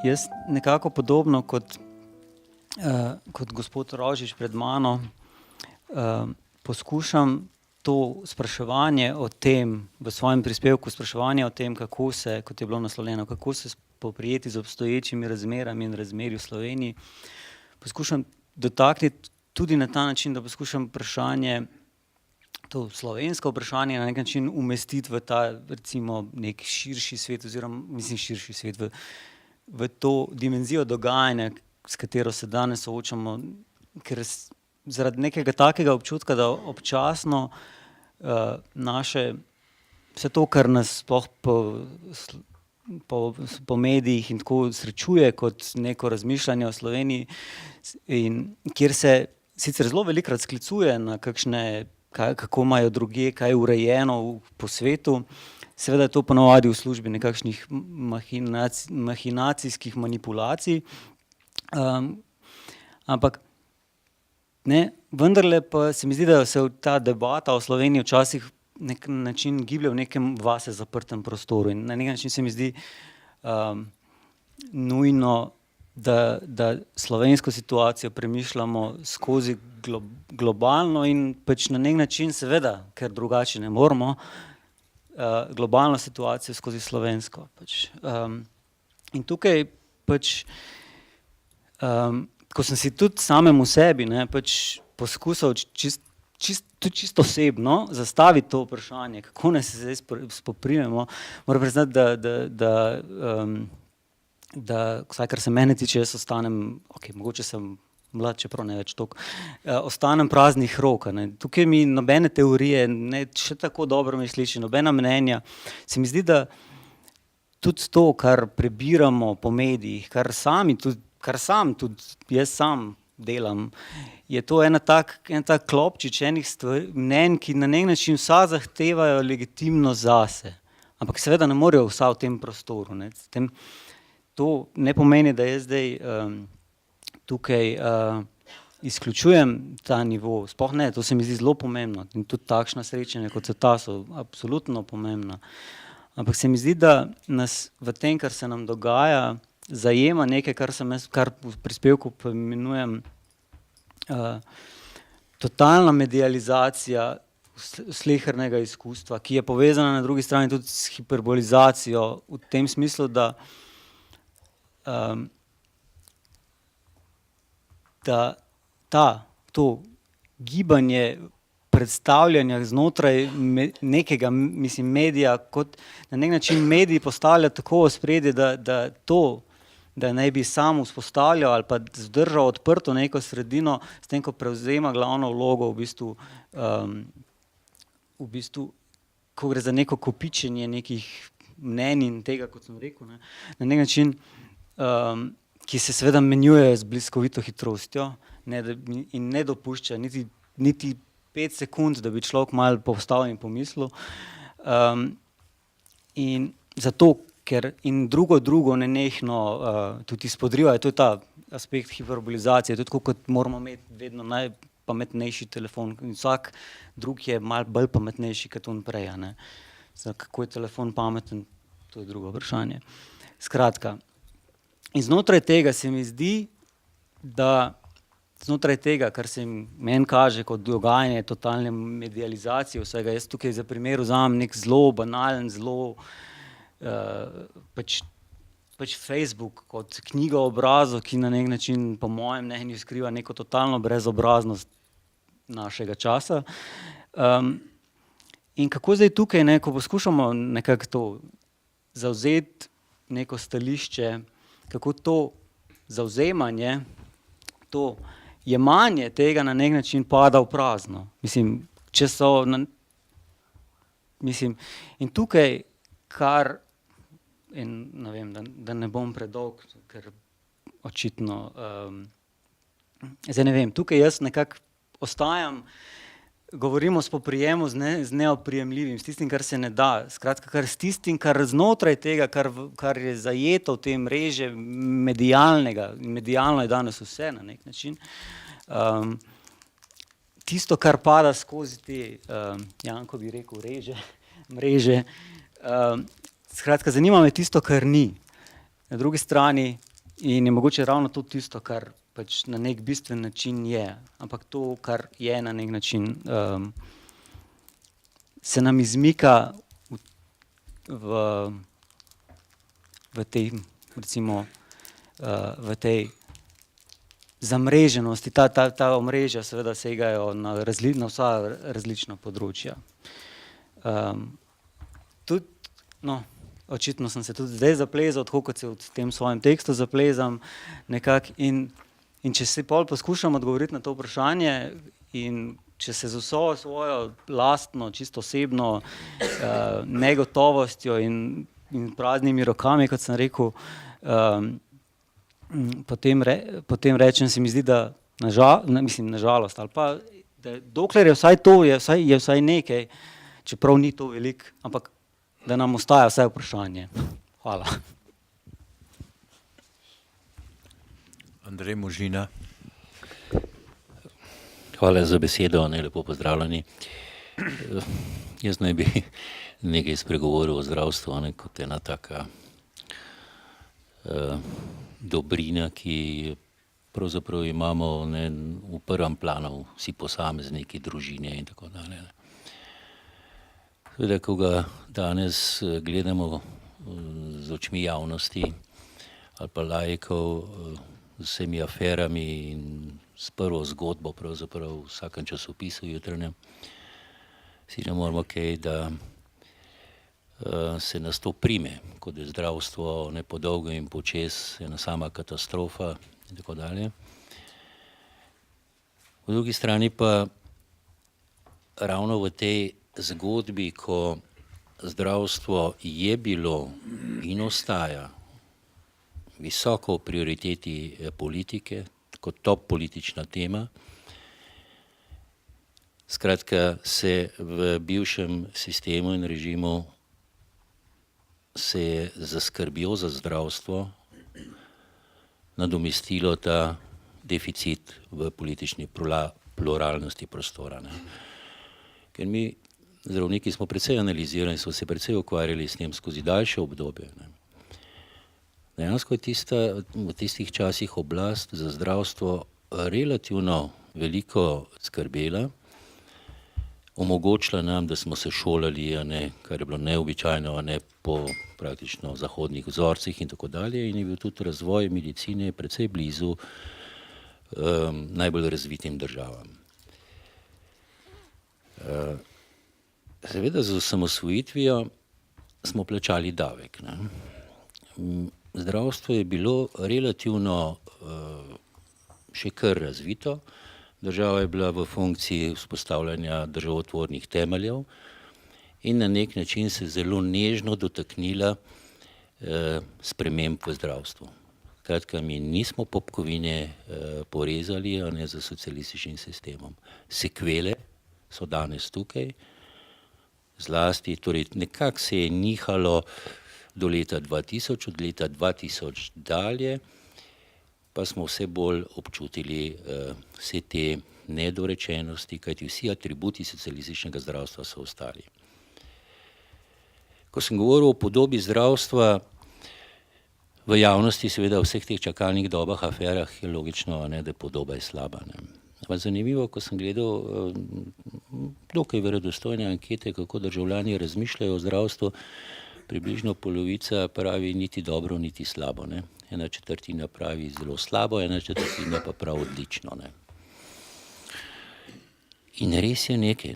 Jaz nekako podobno kot gospod Rožič pred mano poskušam to spraševanje o tem, v svojem prispevku spraševanje o tem, kako se, kot je bilo naslovljeno, kako se spoprijeti z obstoječimi razmerami in razmerji v Sloveniji, poskušam dotakniti tudi na ta način, da poskušam vprašanje, to slovensko vprašanje na nek način umestiti v ta, recimo, nek širši svet oziroma, mislim, širši svet, v to dimenzijo dogajanja, s katero se danes soočamo, ker zaradi nekega takega občutka, da občasno naše, vse to, kar nas sploh po medijih in tako srečuje kot neko razmišljanje o Sloveniji, in kjer se sicer zelo velikokrat sklicuje na kakšne, kako imajo drugje, kaj je urejeno po svetu, seveda je to ponavadi v službi nekakšnih mahinacijskih manipulacij, ampak vendarle pa se mi zdi, da se ta debata o Sloveniji včasih nek način giblje v nekem vase zaprtem prostoru in na nek način se mi zdi nujno, da slovensko situacijo premišljamo skozi globalno in pač na nek način seveda, ker drugače ne moremo, globalno situacijo skozi slovensko. In tukaj pač, ko sem si tudi samemu sebi poskusil tudi čisto osebno zastaviti to vprašanje, kako naj se zdaj spoprimemo, moram priznati, da vsaj kar se mene tiče, jaz ostanem, mogoče sem mlad, čeprav ne več toliko, ostanem praznih rok. Tukaj mi nobene teorije, ne še tako dobro misliš, nobena mnenja. Se mi zdi, da tudi to, kar prebiramo po medijih, kar jaz sam delam, je to en tak klopčič enih mnenj, ki na nek način vsa zahtevajo legitimno zase. Ampak seveda ne morejo vsa v tem prostoru. To ne pomeni, da jaz zdaj tukaj izključujem ta nivo. Sploh ne, to se mi zdi zelo pomembno. In tudi takšna srečanja, kot so ta, so absolutno pomembna. Ampak se mi zdi, da nas v tem, kar se nam dogaja, zajema nekaj, kar v prispevku poimenujem totalna medializacija slehernega izkustva, ki je povezana na drugi strani tudi s hiperbolizacijo v tem smislu, da to gibanje predstavljanja znotraj nekega, mislim, medija, kot na nek način medij postavlja tako ospredje, da naj bi sam vzpostavljal ali pa zdržal odprto neko sredino, s tem, ko prevzema glavno vlogo v bistvu, ko gre za neko kopičenje nekih mnenj in tega, kot sem rekel, na nek način, ki se seveda menjuje z bliskovito hitrostjo in ne dopušča niti 5 sekund, da bi človek malo povstal in pomislil. In zato, ker in drugo nenehno tudi izpodriva, to je ta aspekt hiperbolizacije, tudi kot moramo imeti vedno najpametnejši telefon in vsak drug je malo bolj pametnejši kot on prej. Kako je telefon pameten, to je drugo vprašanje. Skratka, in znotraj tega se mi zdi, da znotraj tega, kar se meni kaže kot dogajanje totalne medializacije vsega, jaz tukaj za primer vzamem nek zelo banalen, zelo pač Facebook kot knjiga obrazov, ki na nek način po mojem mnenju skriva neko totalno brezobraznost našega časa. In kako zdaj tukaj, ko poskušamo nekako to zavzeti neko stališče, kako to zavzemanje, to jemanje tega na nek način pada v prazno. Mislim, in tukaj, ne vem, da ne bom predolg, ker očitno, zdaj ne vem, tukaj jaz nekako ostajam, govorimo o spoprijemu z neoprijemljivim, s tistim, kar se ne da, skratka, kar s tistim, kar znotraj tega, kar je zajeto v tem mreže medialnega, medialno je danes vse na nek način, tisto, kar pada skozi te, Janko bi rekel, mreže, skratka, zanima me tisto, kar ni. Na drugi strani In je mogoče ravno to tisto, kar pač na nek bistven način je, ampak to, kar je na nek način, se nam izmika v tej, recimo, v tej zamreženosti, ta omrežja seveda segajo na vsa različna področja. Tudi, no, očitno sem se tudi zdaj zaplezal, tako kot se v tem svojem tekstu zaplezam nekako in če si pol poskušam odgovoriti na to vprašanje in če se z vso svojo lastno, čisto osebno negotovostjo in praznimi rokami, kot sem rekel, potem rečem, se mi zdi, da na žalost, ali pa, da dokler je vsaj to, je vsaj nekaj, čeprav ni to veliko, ampak da nam ostaja vsaj vprašanje. Hvala. Andrej Možina. Hvala za besedo, lepo pozdravljeni. Jaz naj bi nekaj spregovoril o zdravstvu, kot ena taka dobrina, ki pravzaprav imamo v prvem planu vsi posamezniki, družine in tako dalje. Seveda, ko ga danes gledamo z očmi javnosti ali pa laikov, z vsemi aferami in s prvo zgodbo pravzaprav v vsakem časopisu jutranjem, si ne moramo kaj, da se nas to prime, kot je zdravstvo po dolgo in počez ena sama katastrofa in tako dalje. Po drugi strani pa ravno v tej zgodbi, ko zdravstvo je bilo in ostaja visoko v prioriteti politike, kot top politična tema, skratka se v bivšem sistemu in režimu se je za skrbjo za zdravstvo nadomestilo ta deficit v politični pluralnosti prostora. Ker mi zdravniki smo precej analizirali, smo se precej ukvarjali s tem skozi daljše obdobje. Dejansko je v tistih časih oblast za zdravstvo relativno veliko skrbela, omogočila nam, da smo se šolali, kar je bilo neobičajno, po praktično zahodnih vzorcih in tako dalje, in je bil tudi razvoj medicine precej blizu najbolj razvitim državam. Seveda z osamosvojitvijo smo plačali davek. Zdravstvo je bilo relativno še kar razvito, država je bila v funkciji vzpostavljanja državotvornih temeljev in na nek način se zelo nežno dotaknila sprememb v zdravstvu. Skratka, mi nismo popkovine porezali za socialističnim sistemom. Sekvele so danes tukaj, zlasti, torej nekako se je nihalo do leta 2000, od leta 2000 dalje, pa smo vse bolj občutili vse te nedorečenosti, kajti vsi atributi socialističnega zdravstva so ostali. Ko sem govoril o podobi zdravstva v javnosti, seveda v vseh teh čakalnih dobah, aferah, je logično, da je podoba slaba. Ampak zanimivo, ko sem gledal dokaj verodostojne ankete, kako državljani razmišljajo o zdravstvu, približno polovica pravi niti dobro, niti slabo. 1/4 pravi zelo slabo, 1/4 pa prav odlično. In res je nekaj.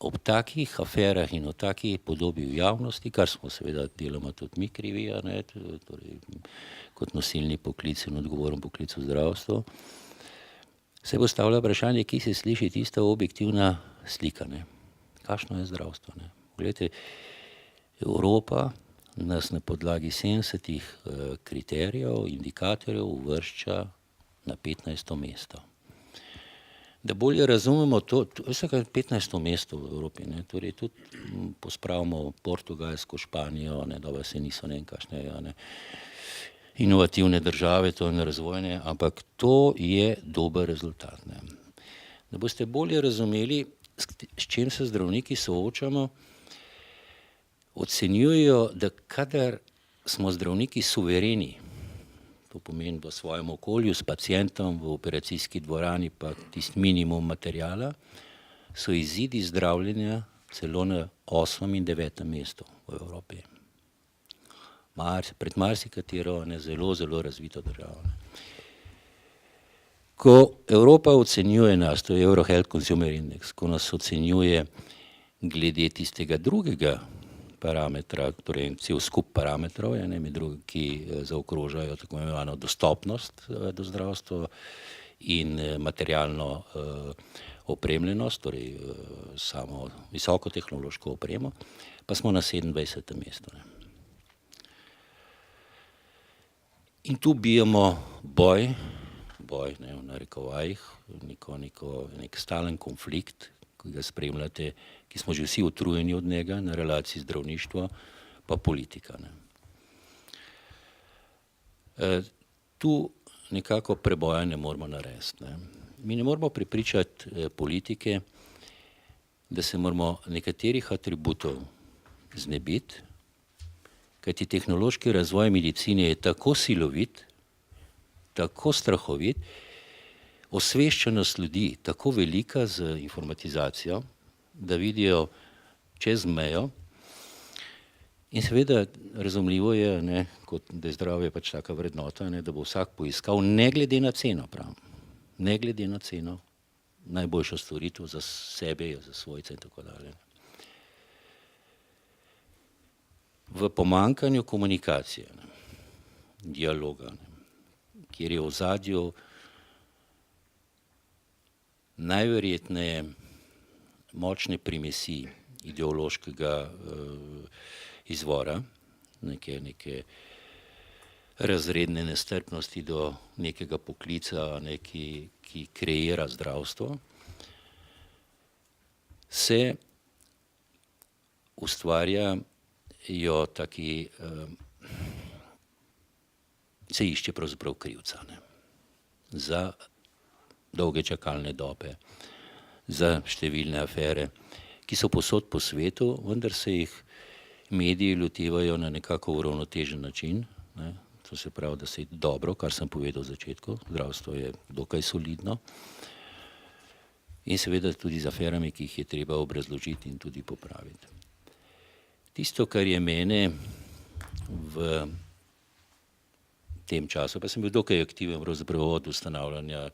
Ob takih aferah in o takih podobi v javnosti, kar smo seveda deloma tudi mi krivi, torej kot nosilni poklic in odgovoren poklic v zdravstvu, se postavlja vprašanje, kje se sliši tista objektivna slika. Kakšno je zdravstvo? Poglejte, Evropa nas na podlagi 70 kriterijev, indikatorjev uvršča na 15. mesto. Da bolje razumemo to, vse kaj 15. mesto v Evropi, torej tudi pospravimo Portugalsko, Španijo, dobro se niso kakšne inovativne države, to je razvojne, ampak to je dober rezultat. Da boste bolje razumeli, s čim se zdravniki soočamo, ocenjujejo, da kadar smo zdravniki suvereni, to pomeni v svojem okolju, s pacientom, v operacijski dvorani, pa tisti minimum materijala, so izidi zdravljenja celo na 8. in 9. mestu v Evropi. Pred marsikatero zelo, zelo razvito državo. Ko Evropa ocenjuje nas, to je Euro Health Consumer Index, ko nas ocenjuje glede tistega drugega parametra, torej cel skup parametrov, med drugim, ki zaokrožajo tako imenovano dostopnost do zdravstva in materialno opremljenost, torej samo visokotehnološko opremo, pa smo na 27. mestu. In tu bijemo boj v narekovajih, nek stalen konflikt, ki ga spremljate, ki smo že vsi utrujeni od njega na relaciji zdravništvo pa politika. Tu nekako preboja ne moramo narediti. Mi ne moramo prepričati politike, da se moramo nekaterih atributov znebiti, kajti tehnološki razvoj medicine je tako silovit, tako strahovit, osveščenost ljudi tako velika z informatizacijo, da vidijo čez mejo. In seveda razumljivo je, da je zdravje pač taka vrednota, da bo vsak poiskal, ne glede na ceno, pravim, ne glede na ceno, najboljšo storitev za sebe, za svojce in tako dalje. V pomanjkanju komunikacije, dialoga, kjer je v ozadju najverjetneje močne primesi ideološkega izvora, neke razredne nestrpnosti do nekega poklica, ki kreira zdravstvo, se ustvarjajo taki, se išče pravzaprav krivca za dolge čakalne dobe, za številne afere, ki so povsod po svetu, vendar se jih mediji lotevajo na nekako uravnotežen način. To se pravi, da se je dobro, kar sem povedal v začetku, zdravstvo je dokaj solidno. In seveda tudi z aferami, ki jih je treba obrazložiti in tudi popraviti. Tisto, kar je mene v tem času, pa sem bil dokaj aktiven pravzaprav od ustanavljanja,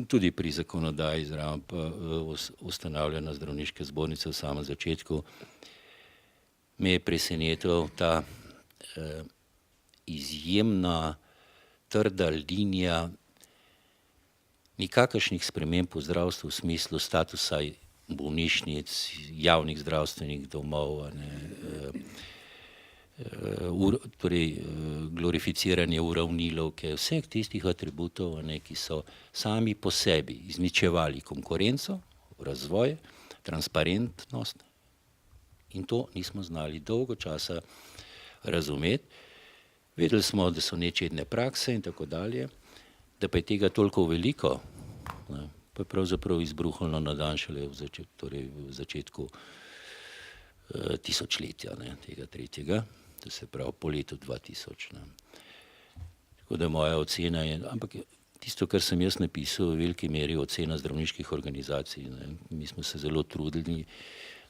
tudi pri zakonodaji zraven pa ustanavljanja zdravniške zbornice v samem začetku, me je presenetil ta izjemna trda linija nikakršnih sprememb v zdravstvu v smislu statusa bolnišnic, javnih zdravstvenih domov, torej glorificiranje uravnilovke, vseh tistih atributov, ki so sami po sebi izničevali konkurenco, razvoj, transparentnost, in to nismo znali dolgo časa razumeti. Vedeli smo, da so nečedne prakse in tako dalje, da pa je tega toliko veliko, pa je pravzaprav izbruhnilo na dan šele v začetku tisočletja, tega tretjega, to se pravi po letu 2000. Tako da moja ocena je, ampak tisto, kar sem jaz napisal, v veliki meri ocena zdravniških organizacij. Mi smo se zelo trudili,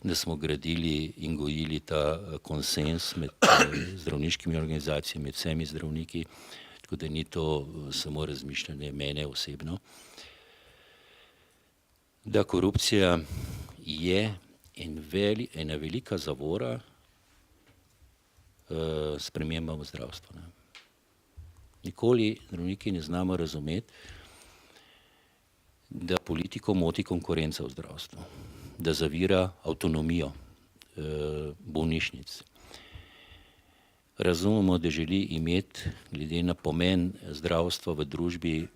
da smo gradili in gojili ta konsens med zdravniškimi organizacijami, med vsemi zdravniki, tako da ni to samo razmišljanje mene osebno, da korupcija je ena velika zavora spremembam v zdravstvu. Nikoli zdravniki ne znamo razumeti, da politiko moti konkurenca v zdravstvu, da zavira avtonomijo bolnišnic. Razumemo, da želi imeti glede na pomen zdravstva v družbi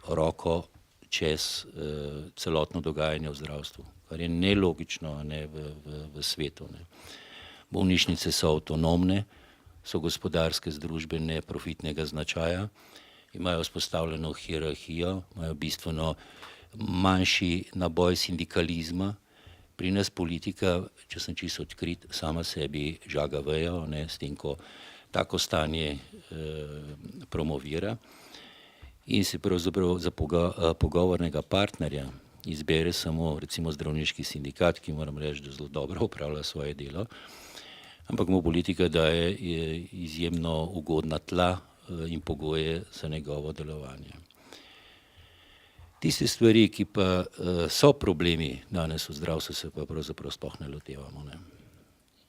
roko čez celotno dogajanje v zdravstvu, kar je nelogično v svetu. Bolnišnice so avtonomne, so gospodarske združbe neprofitnega značaja, imajo vzpostavljeno hierarhijo, imajo bistveno manjši naboj sindikalizma. Pri nas politika, če sem čisto odkrit, sama sebi žaga vejo, s tem, ko tako stanje promovira in se pravzaprav za pogovornega partnerja izbere samo recimo zdravniški sindikat, ki moram reči, da zelo dobro opravlja svoje delo, ampak mu politika daje izjemno ugodna tla in pogoje za njegovo delovanje. Tiste stvari, ki pa so problemi danes v zdravstvu, se pa pravzaprav sploh ne lotevamo. Ne.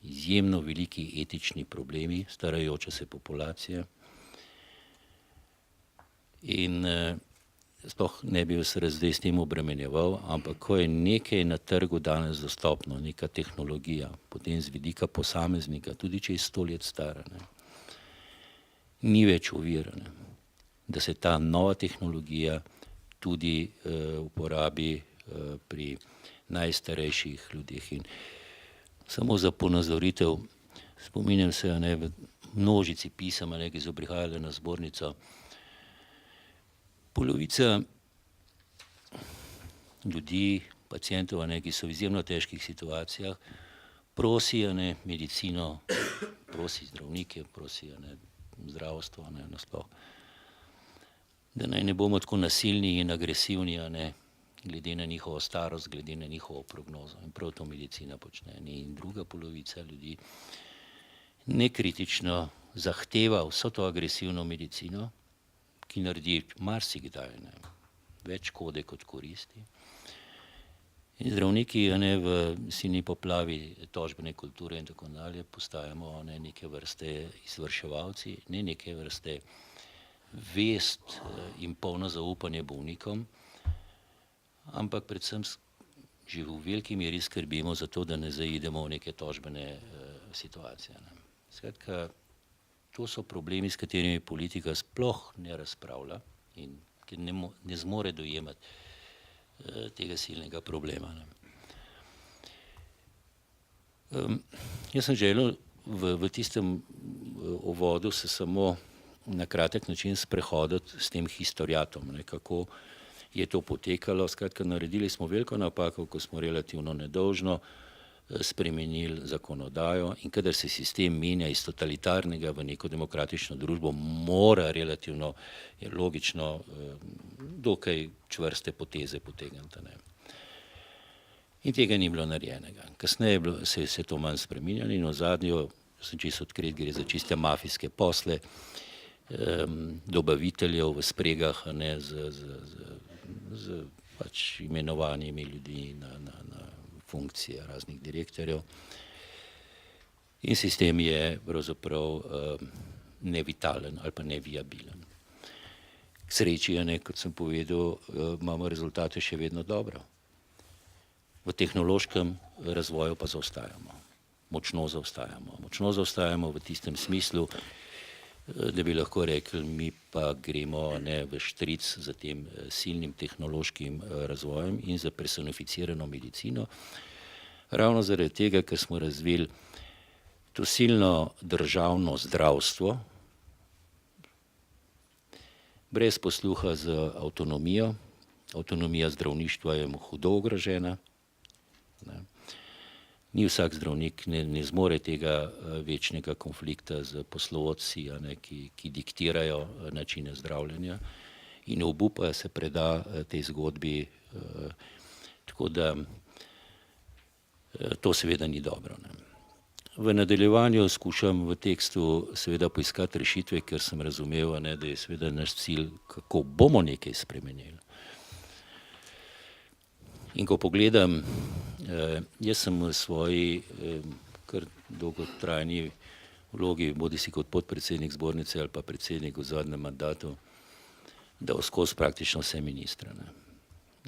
Izjemno veliki etični problemi starajoče se populacije in sploh ne bi se zdaj s tem obremenjeval, ampak ko je nekaj na trgu danes dostopno, neka tehnologija, potem z vidika posameznika, tudi če je 100 let stara, ne, ni več ovir, da se ta nova tehnologija tudi uporabi pri najstarejših ljudeh. In samo za ponazoritev, spominjam se, v množici pisem, ki so prihajale na zbornico, polovica ljudi, pacientov, ki so v izjemno težkih situacijah, prosi medicino, prosi zdravnike, prosi zdravstvo nasploh, da naj ne bomo tako nasilni in agresivni, glede na njihovo starost, glede na njihovo prognozo. In prav to medicina počne. In druga polovica ljudi nekritično zahteva vso to agresivno medicino, ki naredi marsikdaj več škode kot koristi. In zdravniki v silni poplavi tožbene kulture in tako dalje postajamo neke vrste izvrševalci, ne neke vrste vest in polno zaupanje bolnikom, ampak predvsem že v veliki meri skrbimo za to, da ne zaidemo v neke tožbene situacije. Skratka, to so problemi, s katerimi politika sploh ne razpravlja in ki ne zmore dojemati tega silnega problema. Jaz sem želel v tistem uvodu se samo na kratek način sprehoditi s tem historiatom, kako je to potekalo. Skratka, naredili smo veliko napako, ko smo relativno nedolžno spremenili zakonodajo in kadar se sistem menja iz totalitarnega v neko demokratično družbo, mora relativno logično dokaj čvrste poteze potegniti. In tega ni bilo narejenega. Kasneje se je to manj spreminjalo in v zadnjo, sem čisto odkrit, gre za čiste mafijske posle, dobaviteljev v spregah z pač imenovanjami ljudi na funkcije raznih direktorjev. In sistem je pravzaprav nevitalen ali pa neviabilen. K sreči, kot sem povedal, imamo rezultate še vedno dobro. V tehnološkem razvoju pa zaostajamo. Močno zaostajamo. Močno zaostajamo v tistem smislu, da bi lahko rekli, mi pa gremo v štric za tem silnim tehnološkim razvojem in za personificirano medicino. Ravno zaradi tega, ker smo razvili to silno državno zdravstvo, brez posluha z avtonomijo. Avtonomija zdravništva je hudo ogrožena. Ni vsak zdravnik, ne zmore tega večnega konflikta z poslovodci, ki diktirajo načine zdravljenja in obupa se preda tej zgodbi, tako da to seveda ni dobro. V nadaljevanju skušam v tekstu seveda poiskati rešitve, ker sem razumel, da je seveda naš cilj, kako bomo nekaj spremenili. In ko pogledam, jaz sem v svoji kar dolgotrajni vlogi, bodisi kot podpredsednik zbornice ali pa predsednik v zadnjem mandatu, dal skozi praktično vse ministre.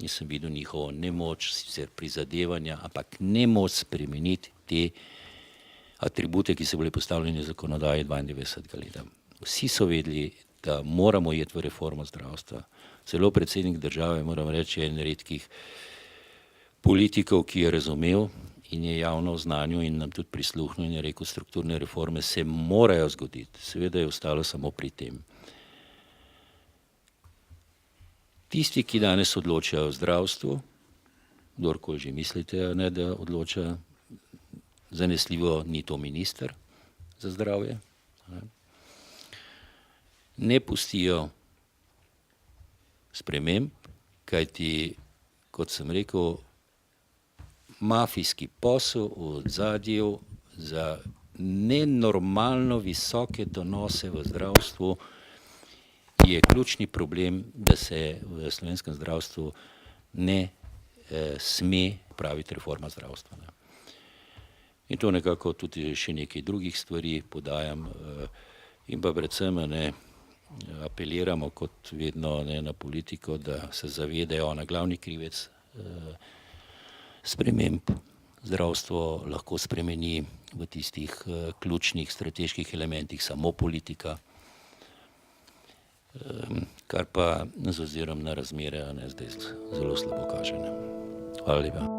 Nisem videl njihovo nemoč, sicer prizadevanja, ampak nemoč spremeniti te atribute, ki so bili postavljeni v zakonodaji 92. leta. Vsi so vedeli, da moramo iti v reformo zdravstva. Celo predsednik države, moram reči, je en redkih politikov, ki je razumel in je javno oznanil in nam tudi prisluhnil in je rekel, strukturne reforme se morajo zgoditi. Seveda je ostalo samo pri tem. Tisti, ki danes odločajo o zdravstvu, kdorkoli že mislite, da odloča, zanesljivo ni to minister za zdravje. ne pustijo sprememb, kajti, kot sem rekel, mafijski posel v ozadju za nenormalno visoke donose v zdravstvu je ključni problem, da se v slovenskem zdravstvu ne sme praviti reforma zdravstva. Ne. In to nekako tudi še nekaj drugih stvari podajam in pa predvsem ne, apeliramo kot vedno ne, na politiko, da se zavedajo na glavni krivec sprememb. Zdravstvo lahko spremeni v tistih ključnih strateških elementih samo politika, kar pa z ozirom na razmere ne, zdaj zelo slabo kaže. Ne. Hvala lepa.